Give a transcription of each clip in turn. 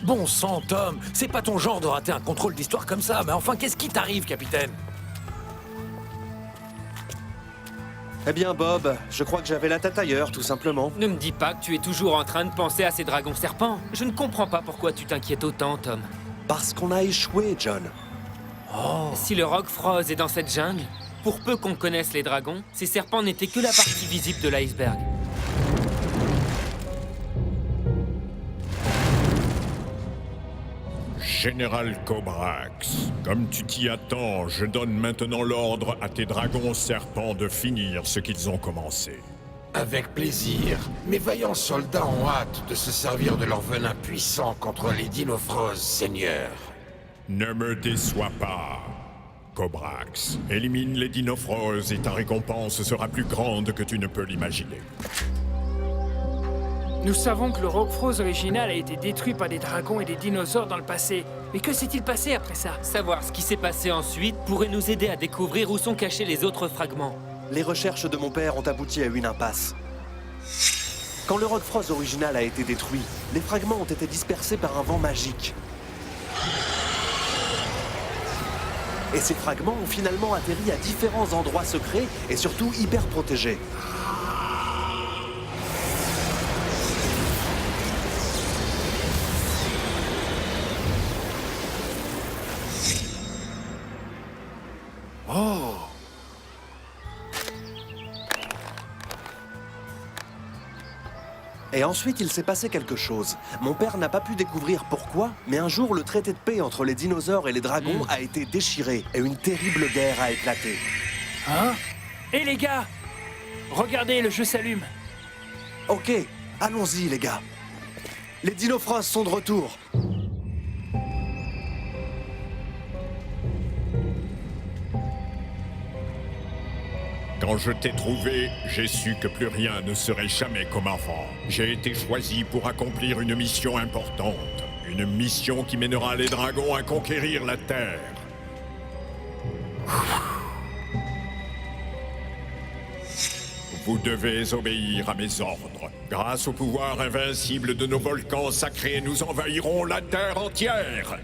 Bon sang, Tom, c'est pas ton genre de rater un contrôle d'histoire comme ça, mais enfin, qu'est-ce qui t'arrive, capitaine? Eh bien, Bob, je crois que j'avais la tête ailleurs, tout simplement. Ne me dis pas que tu es toujours en train de penser à ces dragons serpents. Je ne comprends pas pourquoi tu t'inquiètes autant, Tom. Parce qu'on a échoué, John. Si le Rock Frost est dans cette jungle, pour peu qu'on connaisse les dragons, ces serpents n'étaient que la partie visible de l'iceberg. Général Cobrax, comme tu t'y attends, je donne maintenant l'ordre à tes dragons serpents de finir ce qu'ils ont commencé. Avec plaisir. Mes vaillants soldats ont hâte de se servir de leur venin puissant contre les Dinofros, Seigneur. Ne me déçois pas, Cobrax. Élimine les Dinofros et ta récompense sera plus grande que tu ne peux l'imaginer. Nous savons que le Rockfrost original a été détruit par des dragons et des dinosaures dans le passé. Mais que s'est-il passé après ça? Savoir ce qui s'est passé ensuite pourrait nous aider à découvrir où sont cachés les autres fragments. Les recherches de mon père ont abouti à une impasse. Quand le Rockfrost original a été détruit, les fragments ont été dispersés par un vent magique. Et ces fragments ont finalement atterri à différents endroits secrets et surtout hyper protégés. Oh! Et ensuite, il s'est passé quelque chose. Mon père n'a pas pu découvrir pourquoi, mais un jour, le traité de paix entre les dinosaures et les dragons a été déchiré et une terrible guerre a éclaté. Hein? Hé les gars! Regardez, le jeu s'allume. Ok, allons-y les gars. Les Dinofros sont de retour. Quand je t'ai trouvé, j'ai su que plus rien ne serait jamais comme avant. J'ai été choisi pour accomplir une mission importante. Une mission qui mènera les dragons à conquérir la Terre. Vous devez obéir à mes ordres. Grâce au pouvoir invincible de nos volcans sacrés, nous envahirons la Terre entière.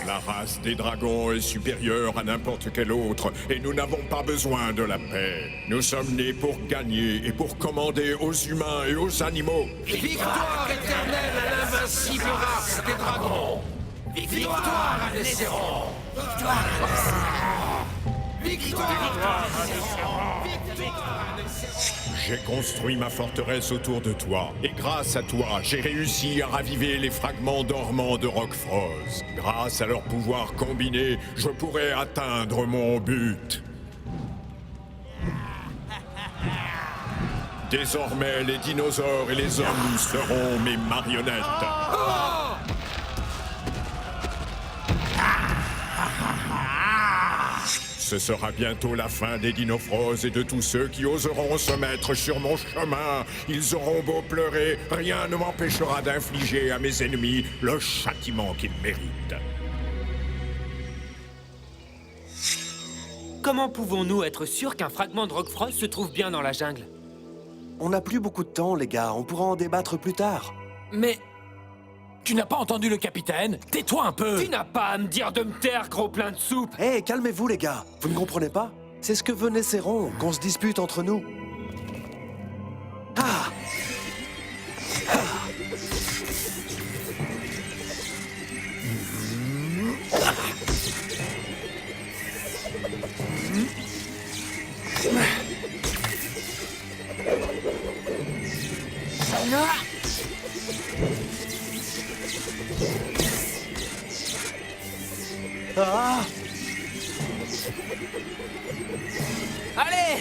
La race des dragons est supérieure à n'importe quelle autre, et nous n'avons pas besoin de la paix. Nous sommes nés pour gagner et pour commander aux humains et aux animaux. Victoire éternelle à l'invincible race des dragons. Victoire à Nesseron. Victoire à Nesseron. Victoire à Nesseron. J'ai construit ma forteresse autour de toi, et grâce à toi, j'ai réussi à raviver les fragments dormants de Rockfrost. Grâce à leur pouvoir combiné, je pourrai atteindre mon but. Désormais, les dinosaures et les hommes seront mes marionnettes. Ce sera bientôt la fin des Dinofros et de tous ceux qui oseront se mettre sur mon chemin. Ils auront beau pleurer, rien ne m'empêchera d'infliger à mes ennemis le châtiment qu'ils méritent. Comment pouvons-nous être sûrs qu'un fragment de Rockfrost se trouve bien dans la jungle? On n'a plus beaucoup de temps, les gars. On pourra en débattre plus tard. Mais... Tu n'as pas entendu le capitaine? Tais-toi un peu! Tu n'as pas à me dire de me taire, gros plein de soupe! Hé, calmez-vous, les gars. Vous ne comprenez pas? C'est ce que veut Nesseron, qu'on se dispute entre nous. Ah! Ah! Allez!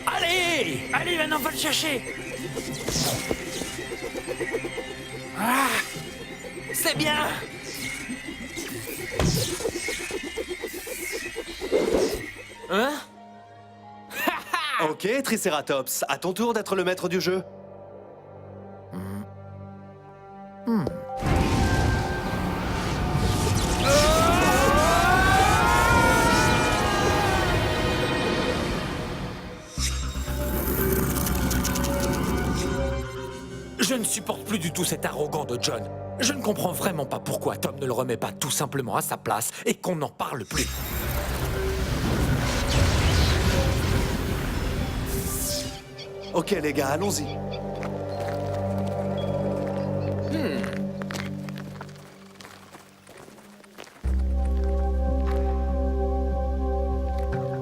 Allez! Allez, maintenant, va le chercher! Ah! C'est bien! Hein? Ok, Triceratops, à ton tour d'être le maître du jeu. supporte plus du tout cet arrogant de John. Je ne comprends vraiment pas pourquoi Tom ne le remet pas tout simplement à sa place et qu'on n'en parle plus. Ok les gars, allons-y.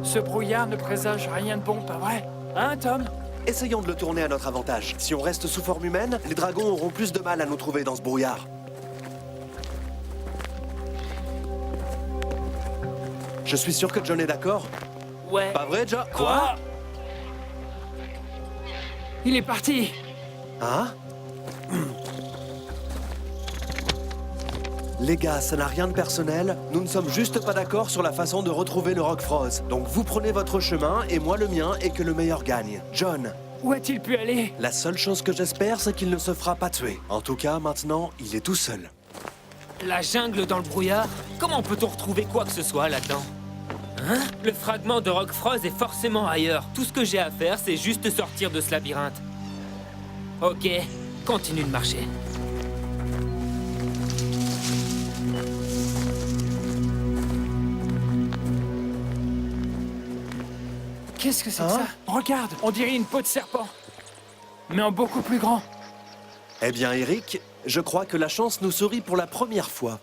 Ce brouillard ne présage rien de bon, pas vrai? Hein, Tom? Essayons de le tourner à notre avantage. Si on reste sous forme humaine, les dragons auront plus de mal à nous trouver dans ce brouillard. Je suis sûr que John est d'accord. Ouais. Pas vrai, John? Quoi? Il est parti. Hein? Les gars, ça n'a rien de personnel. Nous ne sommes juste pas d'accord sur la façon de retrouver le Rock Froze. Donc vous prenez votre chemin et moi le mien et que le meilleur gagne. John, Où a-t-il pu aller? la seule chose que j'espère, c'est qu'il ne se fera pas tuer. En tout cas, maintenant, il est tout seul. La jungle dans le brouillard? Comment peut-on retrouver quoi que ce soit là-dedans? Hein? Le fragment de Rock Froze est forcément ailleurs. Tout ce que j'ai à faire, c'est juste sortir de ce labyrinthe. Ok, continue de marcher. Qu'est-ce que c'est que Hein? ça? Regarde, on dirait une peau de serpent. Mais en beaucoup plus grand. Eh bien, Eric, je crois que la chance nous sourit pour la première fois.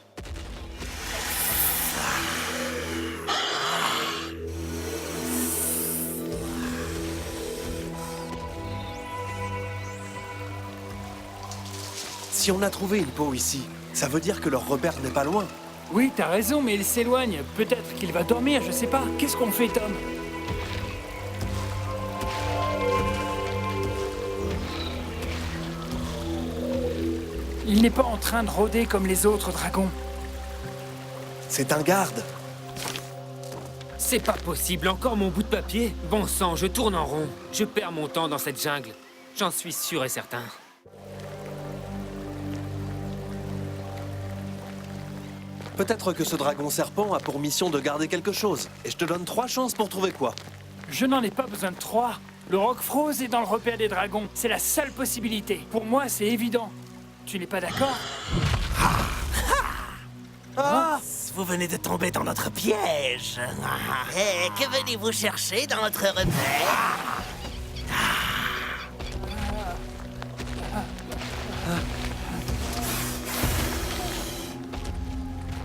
Si on a trouvé une peau ici, ça veut dire que leur repère n'est pas loin. Oui, t'as raison, mais il s'éloigne. Peut-être qu'il va dormir, je sais pas. Qu'est-ce qu'on fait, Tom? Il n'est pas en train de rôder comme les autres dragons. C'est un garde. C'est pas possible, encore mon bout de papier? Bon sang, je tourne en rond. Je perds mon temps dans cette jungle. J'en suis sûr et certain. Peut-être que ce dragon serpent a pour mission de garder quelque chose. Et je te donne 3 chances pour trouver quoi. Je n'en ai pas besoin de 3. Le Rock Froze est dans le repère des dragons. C'est la seule possibilité. Pour moi, c'est évident. Tu n'es pas d'accord? Ah! Vous venez de tomber dans notre piège. Et que venez-vous chercher dans notre repère?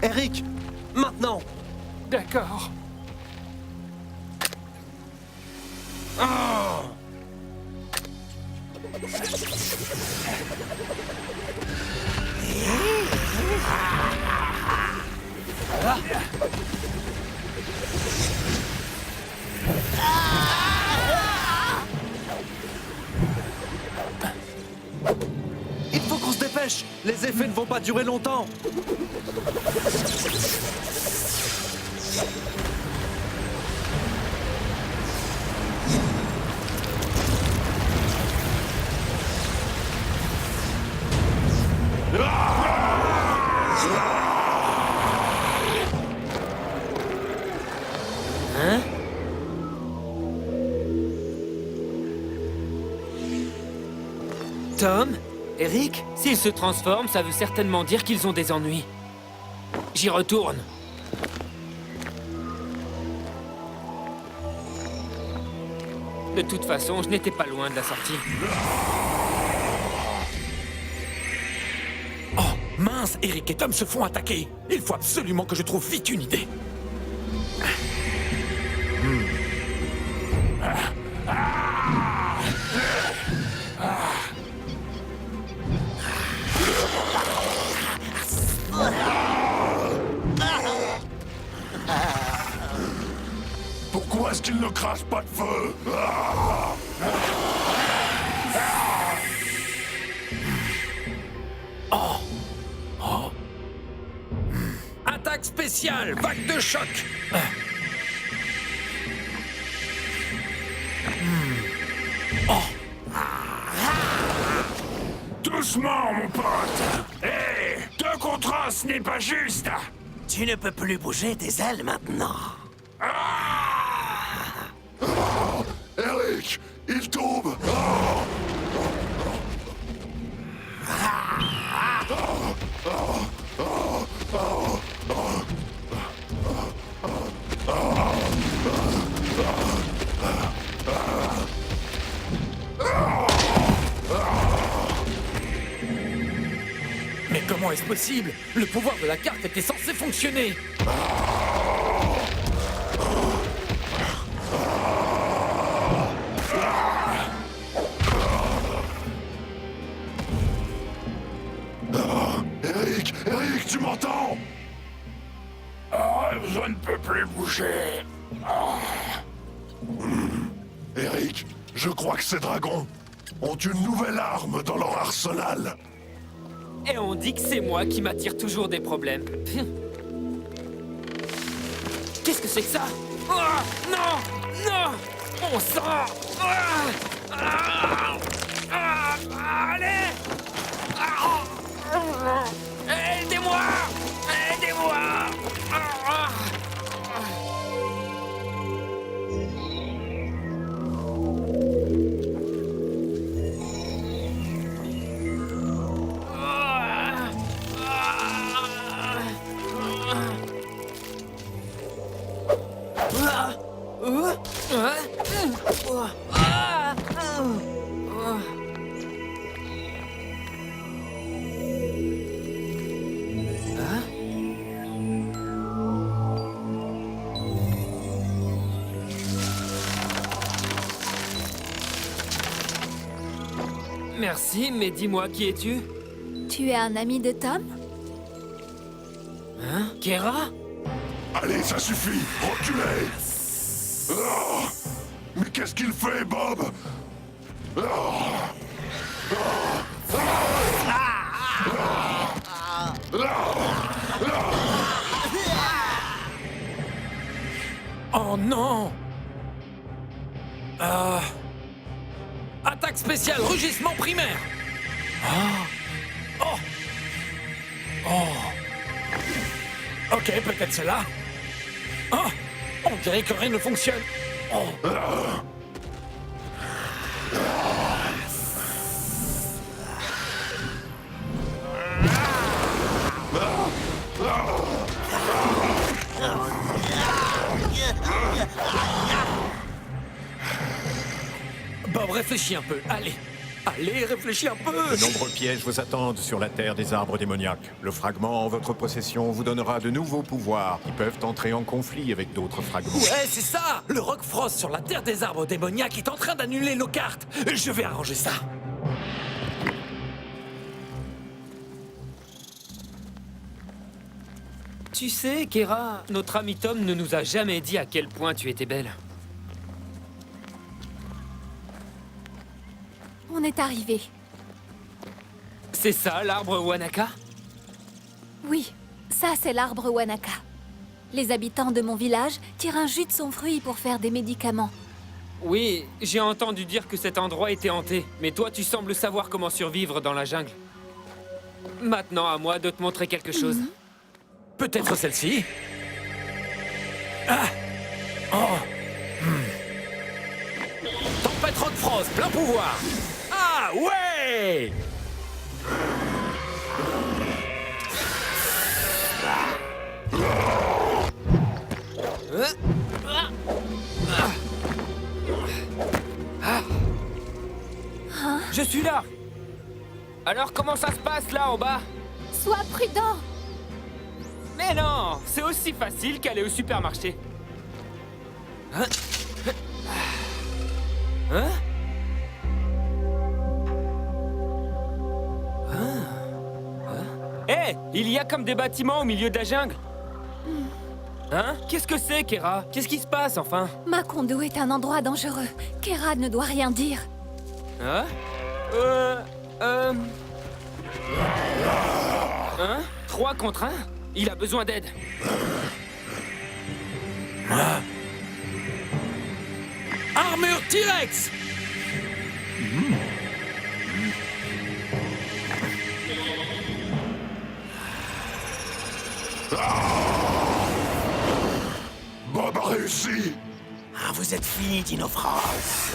Eric, maintenant! D'accord. Il faut qu'on se dépêche! Les effets ne vont pas durer longtemps! Hein? Tom? Eric? S'ils se transforment, ça veut certainement dire qu'ils ont des ennuis. J'y retourne. De toute façon, je n'étais pas loin de la sortie. Oh, mince, Eric et Tom se font attaquer. Il faut absolument que je trouve vite une idée. Pourquoi est-ce qu'il ne crache pas de feu? Attaque spéciale, vague de choc. Doucement, mon pote. Hé, 2 contre 1, ce n'est pas juste. Tu ne peux plus bouger tes ailes maintenant. Eric, il tombe. Mais comment est-ce possible? Le pouvoir de la carte était censé fonctionner. Eric, tu m'entends? Je ne peux plus bouger. Eric, je crois que ces dragons ont une nouvelle arme dans leur arsenal. Et on dit que c'est moi qui m'attire toujours des problèmes. Qu'est-ce que c'est que ça? Ah, non! Non! Mon sang! Allez! Aidez-moi! Aidez-moi! Merci, mais dis-moi, qui es-tu? Tu es un ami de Tom? Hein? Kera? Allez, ça suffit, reculez. Mais qu'est-ce qu'il fait, Bob? Oh non! Attaque spéciale, rugissement primaire! Ok, peut-être c'est là. On dirait que rien ne fonctionne. Bob, réfléchis un peu. Allez, réfléchis un peu. De nombreux pièges vous attendent sur la terre des arbres démoniaques. Le fragment en votre possession vous donnera de nouveaux pouvoirs qui peuvent entrer en conflit avec d'autres fragments. Ouais, c'est ça. Le Rock Frost sur la terre des arbres démoniaques est en train d'annuler nos cartes. Je vais arranger ça. Tu sais, Kera, notre ami Tom ne nous a jamais dit à quel point tu étais belle. On est arrivé. C'est ça, l'arbre Wanaka? Oui, ça c'est l'arbre Wanaka. Les habitants de mon village tirent un jus de son fruit pour faire des médicaments. Oui, j'ai entendu dire que cet endroit était hanté, mais toi tu sembles savoir comment survivre dans la jungle. Maintenant à moi de te montrer quelque chose. Peut-être celle-ci. Tempête Rock Frost, plein pouvoir. Ah ouais! Je suis là. Alors comment ça se passe là en bas? Sois prudent! Mais non, c'est aussi facile qu'aller au supermarché. Hein? Hé, il y a comme des bâtiments au milieu de la jungle. Hein? Qu'est-ce que c'est, Kera? Qu'est-ce qui se passe, enfin? Macondo est un endroit dangereux. Kera ne doit rien dire. Hein? Hein? 3 contre 1? Il a besoin d'aide. Armure T-Rex! Bob a réussi. Ah, vous êtes fini, Dino France.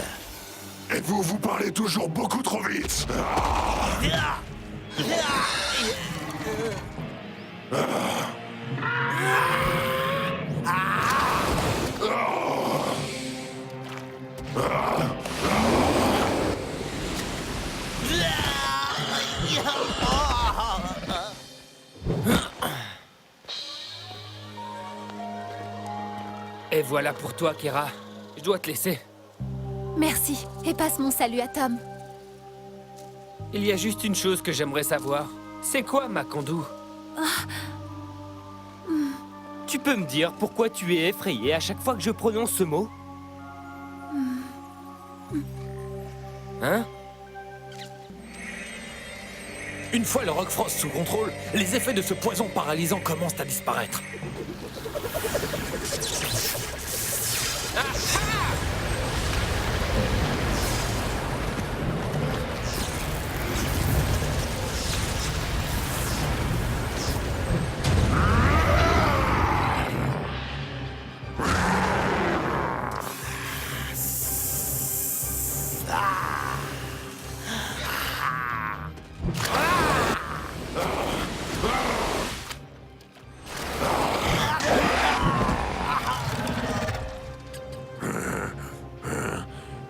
Et vous parlez toujours beaucoup trop vite. Et voilà pour toi, Kira. Je dois te laisser. Merci, et passe mon salut à Tom. Il y a juste une chose que j'aimerais savoir. C'est quoi, Makandu? Tu peux me dire pourquoi tu es effrayé à chaque fois que je prononce ce mot? Hein? Une fois le Rock Frost sous contrôle, les effets de ce poison paralysant commencent à disparaître.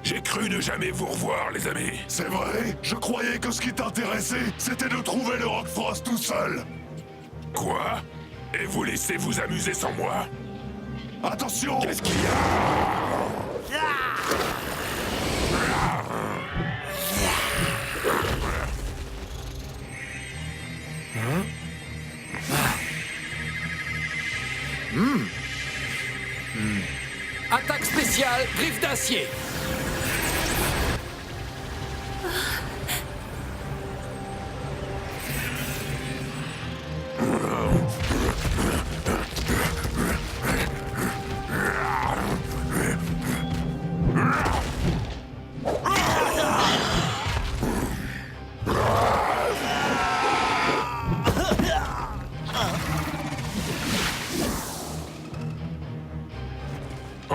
J'ai cru ne jamais vous revoir, les amis. C'est vrai? Je croyais que ce qui t'intéressait, c'était de trouver le Rock Frost tout seul. Quoi? Et vous laissez vous amuser sans moi? Attention! Qu'est-ce qu'il y a? Attaque spéciale, griffe d'acier.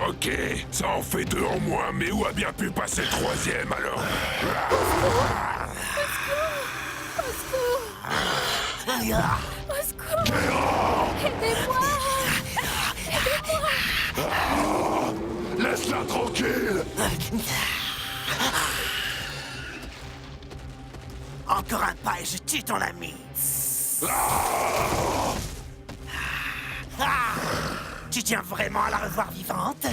Ok, ça en fait 2 en moins, mais où a bien pu passer le 3e alors? Au secours! Aidez-moi! Laisse-la tranquille! Encore un pas et je tue ton ami. Tu tiens vraiment à la revoir vivante?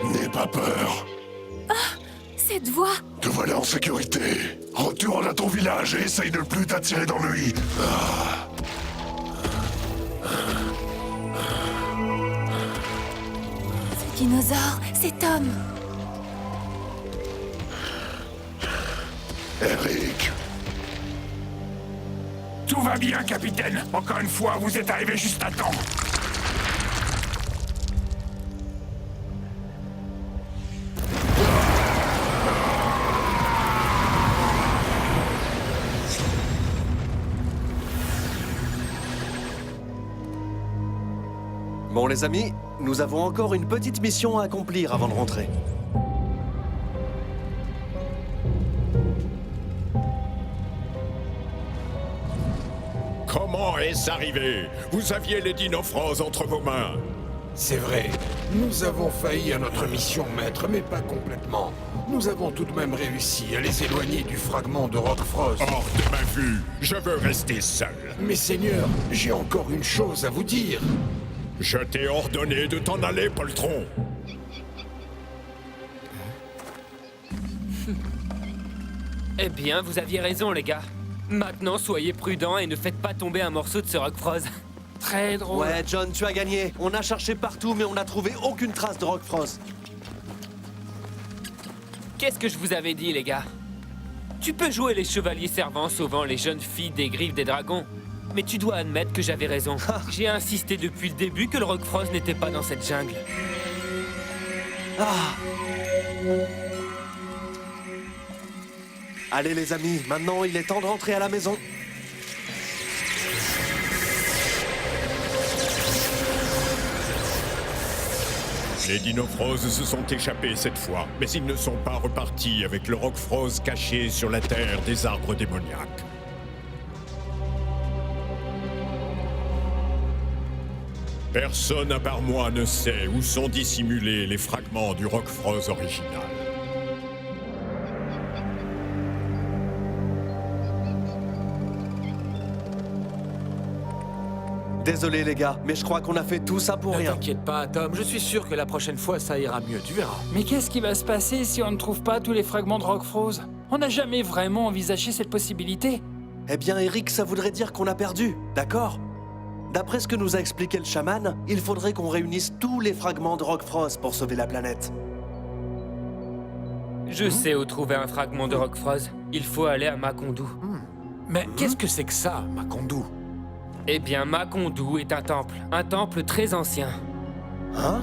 N'aie pas peur. Cette voix! Te voilà en sécurité. Retourne à ton village et essaye de ne plus t'attirer d'ennui. Ce dinosaure, c'est Tom! Eric, Tout va bien, capitaine. Encore une fois, vous êtes arrivé juste à temps. Bon les amis, nous avons encore une petite mission à accomplir avant de rentrer. Comment est-ce arrivé? Vous aviez les Dinofros entre vos mains. C'est vrai, nous avons failli à notre mission, maître, mais pas complètement. Nous avons tout de même réussi à les éloigner du fragment de Rock Frost. Hors de ma vue, je veux rester seul. Mais Seigneur, j'ai encore une chose à vous dire. Je t'ai ordonné de t'en aller, poltron. Eh bien, vous aviez raison, les gars. Maintenant, soyez prudents et ne faites pas tomber un morceau de ce Rock Frost. Très drôle. Ouais, John, tu as gagné. On a cherché partout, mais on n'a trouvé aucune trace de Rock Frost. Qu'est-ce que je vous avais dit, les gars? Tu peux jouer les chevaliers servants sauvant les jeunes filles des griffes des dragons. Mais tu dois admettre que j'avais raison. J'ai insisté depuis le début que le Rock Frost n'était pas dans cette jungle. Allez les amis, maintenant il est temps de rentrer à la maison. Les Dinofroses se sont échappés cette fois, mais ils ne sont pas repartis avec le Rockfrost caché sur la terre des arbres démoniaques. Personne à part moi ne sait où sont dissimulés les fragments du Rockfrost original. Désolé les gars, mais je crois qu'on a fait tout ça pour Ne rien. t'inquiète pas, Tom, je suis sûr que la prochaine fois ça ira mieux, tu verras. Mais qu'est-ce qui va se passer si on ne trouve pas tous les fragments de Rock Frost? On n'a jamais vraiment envisagé cette possibilité. Eh bien Eric, ça voudrait dire qu'on a perdu, d'accord? D'après ce que nous a expliqué le chaman, il faudrait qu'on réunisse tous les fragments de Rock Frost pour sauver la planète. Je sais où trouver un fragment de Rock Frost. Il faut aller à Makondu. Mais qu'est-ce que c'est que ça, Makondu? Eh bien, Makondu est un temple très ancien. Hein?